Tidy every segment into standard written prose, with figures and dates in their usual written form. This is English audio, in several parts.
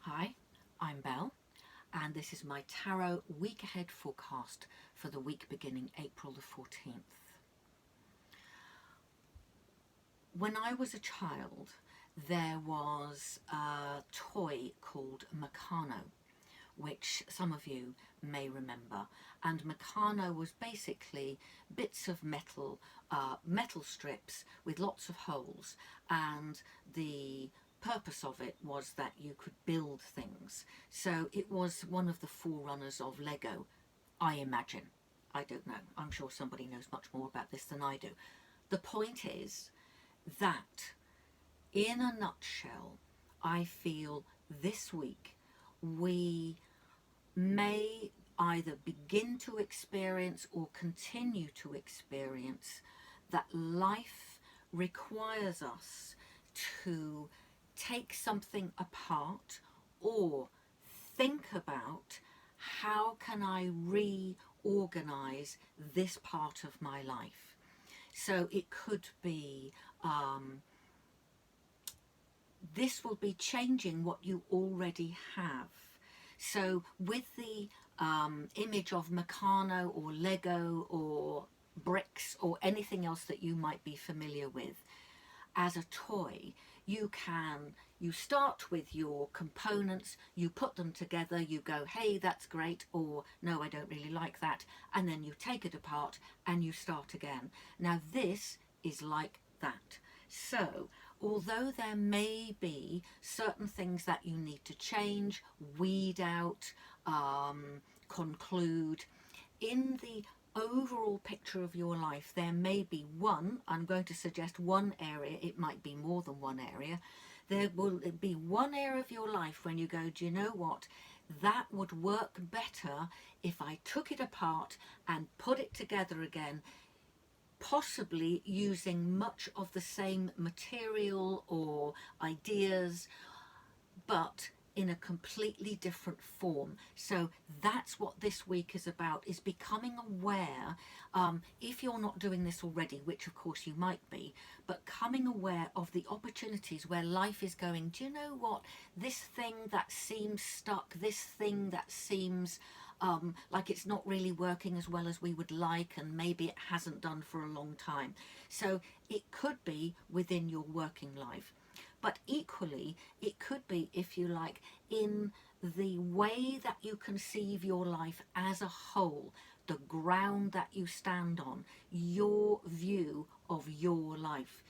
Hi, I'm Belle, and this is my tarot week ahead forecast for the week beginning April the 14th. When I was a child, there was a toy called Meccano, which some of you may remember. And Meccano was basically bits of metal, metal strips with lots of holes, and the purpose of it was that you could build things. So it was one of the forerunners of Lego, I imagine. I don't know. I'm sure somebody knows much more about this than I do. The point is that, in a nutshell, I feel this week we may either begin to experience or continue to experience that life requires us to take something apart or think about how can I reorganize this part of my life. So it could be this will be changing what you already have. So with the image of Meccano or Lego or bricks or anything else that you might be familiar with, as a toy, you start with your components, you put them together, you go, hey, that's great, or no, I don't really like that, and then you take it apart and you start again. Now this is like that. So although there may be certain things that you need to change, weed out, conclude, in the overall picture of your life, there may be one, I'm going to suggest one area, it might be more than one area, there will be one area of your life when you go, do you know what, that would work better if I took it apart and put it together again, possibly using much of the same material or ideas, but in a completely different form. So that's what this week is about, is becoming aware, if you're not doing this already, which of course you might be, but coming aware of the opportunities where life is going, do you know what, this thing that seems stuck, this thing that seems like it's not really working as well as we would like, and maybe it hasn't done for a long time. So it could be within your working life. But equally, it could be, if you like, in the way that you conceive your life as a whole, the ground that you stand on, your view of your life.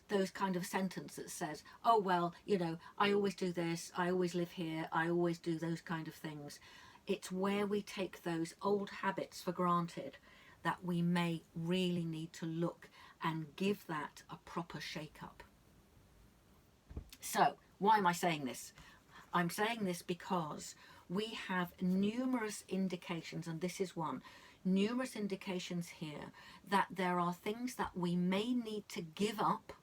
Those kind of sentence that says, oh, well, you know, I always do this, I always live here, I always do those kind of things. It's where we take those old habits for granted that we may really need to look and give that a proper shake-up. So, why am I saying this? I'm saying this because we have numerous indications, and this is one, numerous indications here that there are things that we may need to give up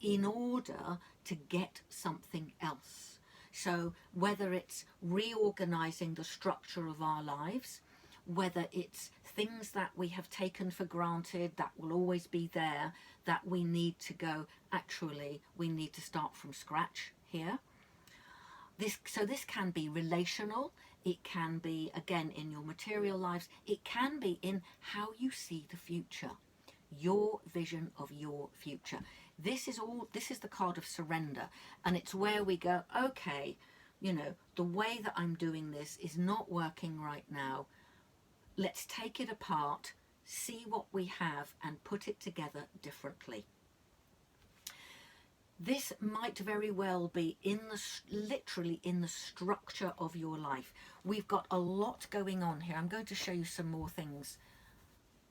in order to get something else. So whether it's reorganizing the structure of our lives, whether it's things that we have taken for granted that will always be there, that we need to go, actually, we need to start from scratch here. So this can be relational, it can be, again, in your material lives, it can be in how you see the future, your vision of your future. This is the card of surrender, and it's where we go, okay, you know, the way that I'm doing this is not working right now. Let's take it apart, see what we have, and put it together differently. This might very well be literally in the structure of your life. We've got a lot going on here. I'm going to show you some more things.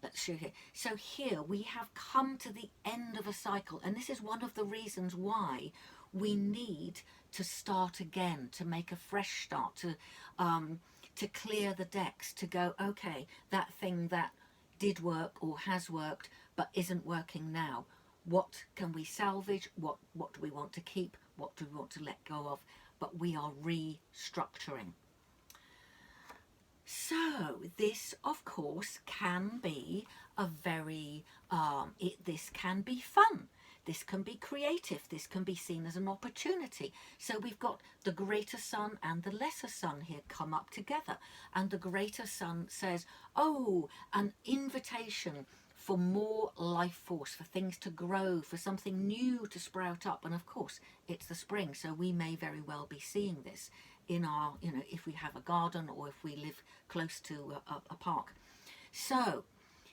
Let's show here. So here we have come to the end of a cycle, and this is one of the reasons why we need to start again, to make a fresh start, to clear the decks, to go, okay, that thing that did work or has worked but isn't working now, what can we salvage, what do we want to keep, what do we want to let go of, but we are restructuring. So this, of course, can be a very, this can be fun. This can be creative. This can be seen as an opportunity. So we've got the greater sun and the lesser sun here come up together. And the greater sun says, oh, an invitation for more life force, for things to grow, for something new to sprout up. And of course, it's the spring, so we may very well be seeing this in our, if we have a garden or if we live close to a park. So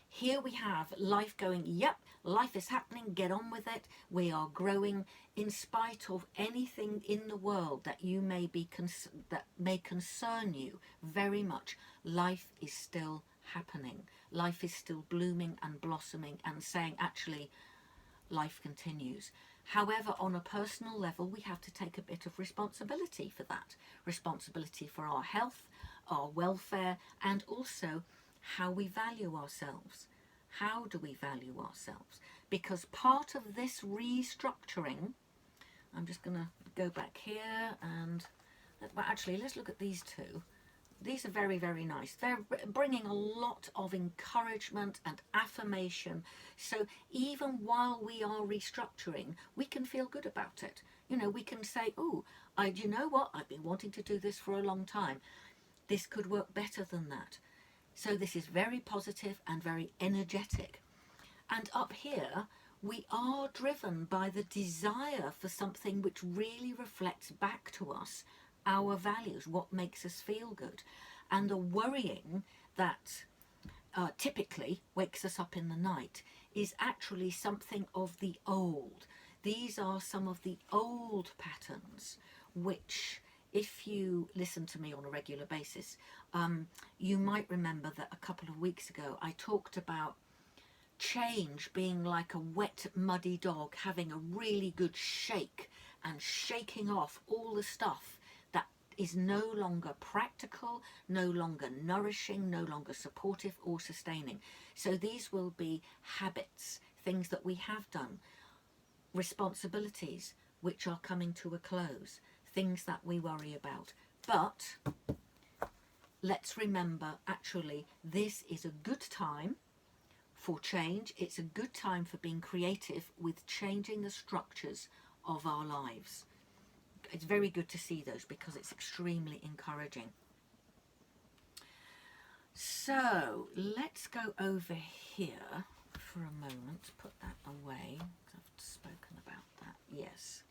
here we have life going, yep, life is happening, get on with it. We are growing in spite of anything in the world that you may be that may concern you very much. Life is still happening. Life is still blooming and blossoming and saying, actually, life continues. However, on a personal level, we have to take a bit of responsibility for that. Responsibility for our health, our welfare, and also how we value ourselves. How do we value ourselves? Because part of this restructuring, I'm just going to go back here and, well, actually, let's look at these two. These are very, very nice. They're bringing a lot of encouragement and affirmation. So even while we are restructuring, we can feel good about it. We can say, oh, you know what? I've been wanting to do this for a long time. This could work better than that. So this is very positive and very energetic. And up here, we are driven by the desire for something which really reflects back to us our values, what makes us feel good. And the worrying that typically wakes us up in the night is actually something of the old. These are some of the old patterns which, if you listen to me on a regular basis, you might remember that a couple of weeks ago I talked about change being like a wet, muddy dog having a really good shake and shaking off all the stuff that is no longer practical, no longer nourishing, no longer supportive or sustaining. So these will be habits, things that we have done, responsibilities which are coming to a close, things that we worry about. But let's remember, actually, this is a good time for change. It's a good time for being creative with changing the structures of our lives. It's very good to see those because it's extremely encouraging. So let's go over here for a moment, put that away. I've spoken about that, yes.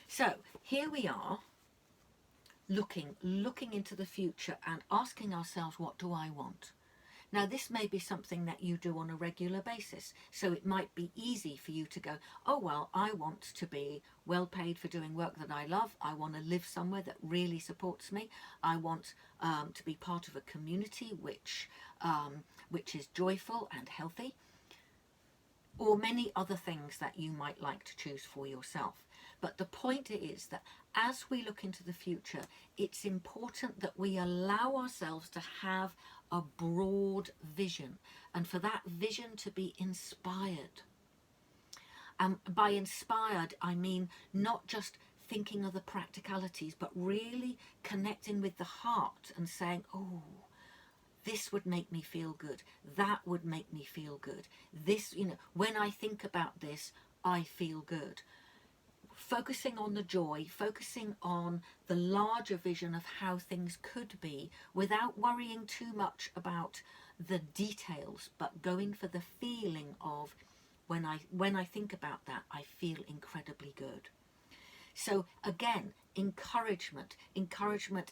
So here we are, looking into the future and asking ourselves, what do I want? Now, this may be something that you do on a regular basis. So it might be easy for you to go, oh, well, I want to be well paid for doing work that I love. I want to live somewhere that really supports me. I want to be part of a community which is joyful and healthy, or many other things that you might like to choose for yourself. But the point is that as we look into the future, it's important that we allow ourselves to have a broad vision, and for that vision to be inspired. By inspired, I mean not just thinking of the practicalities, but really connecting with the heart and saying, oh, this would make me feel good. That would make me feel good. This, when I think about this, I feel good. Focusing on the joy, focusing on the larger vision of how things could be without worrying too much about the details, but going for the feeling of when I think about that, I feel incredibly good. So again, encouragement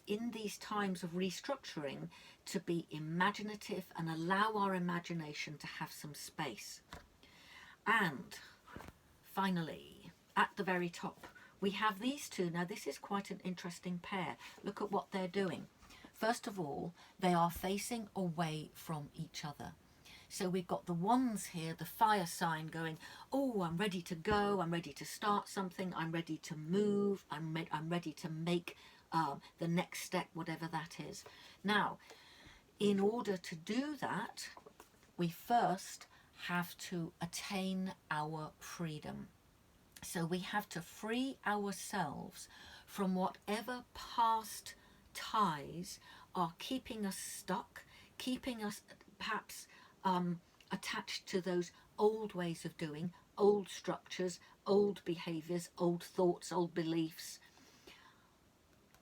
in these times of restructuring to be imaginative and allow our imagination to have some space. And finally, at the very top, we have these two. Now, this is quite an interesting pair. Look at what they're doing. First of all, they are facing away from each other. So we've got the wands here, the fire sign going, oh, I'm ready to go, I'm ready to start something, I'm ready to move, I'm ready to make the next step, whatever that is. Now, in order to do that, we first have to attain our freedom. So we have to free ourselves from whatever past ties are keeping us stuck, keeping us perhaps attached to those old ways of doing, old structures, old behaviours, old thoughts, old beliefs.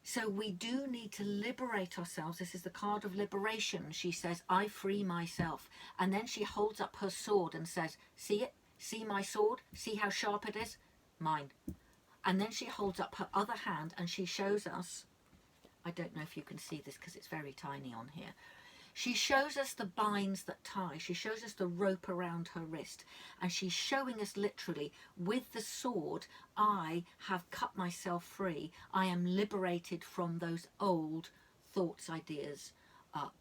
So we do need to liberate ourselves. This is the card of liberation. She says, I free myself. And then she holds up her sword and says, see it? See my sword? See how sharp it is? Mine. And then she holds up her other hand and she shows us, I don't know if you can see this because it's very tiny on here. She shows us the binds that tie. She shows us the rope around her wrist. And she's showing us literally, with the sword, I have cut myself free. I am liberated from those old thoughts, ideas,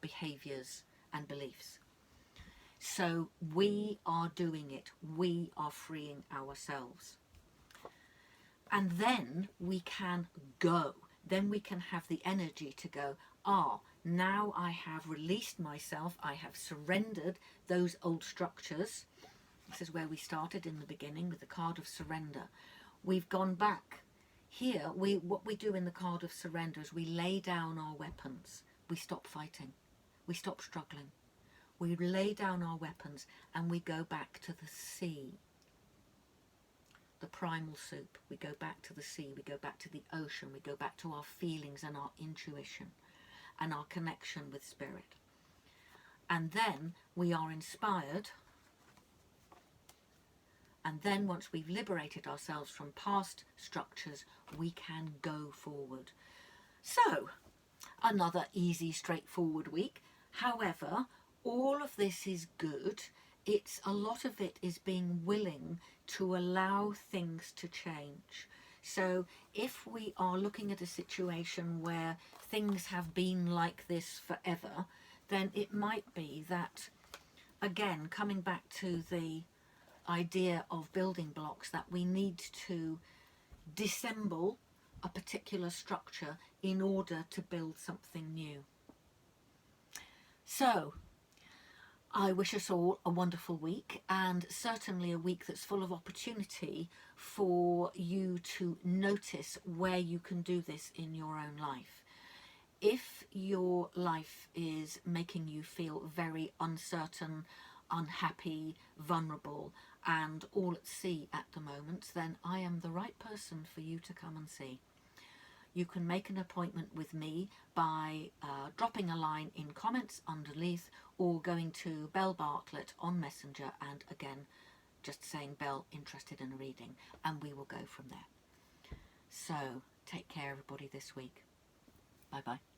behaviours and beliefs. So we are doing it. We are freeing ourselves. And then we can go. Then we can have the energy to go, now I have released myself. I have surrendered those old structures. This is where we started in the beginning with the card of surrender. We've gone back. Here, what we do in the card of surrender is we lay down our weapons. We stop fighting. We stop struggling. We lay down our weapons and we go back to the sea. The primal soup. We go back to the sea. We go back to the ocean. We go back to our feelings and our intuition and our connection with spirit. And then we are inspired. And then once we've liberated ourselves from past structures, we can go forward. So, another easy, straightforward week. However, all of this is good. A lot of it is being willing to allow things to change. So if we are looking at a situation where things have been like this forever, then it might be that, again, coming back to the idea of building blocks, that we need to disassemble a particular structure in order to build something new. So I wish us all a wonderful week, and certainly a week that's full of opportunity for you to notice where you can do this in your own life. If your life is making you feel very uncertain, unhappy, vulnerable, and all at sea at the moment, then I am the right person for you to come and see. You can make an appointment with me by dropping a line in comments underneath, or going to Belle Bartlett on Messenger and again just saying Belle interested in a reading, and we will go from there. So take care everybody this week. Bye bye.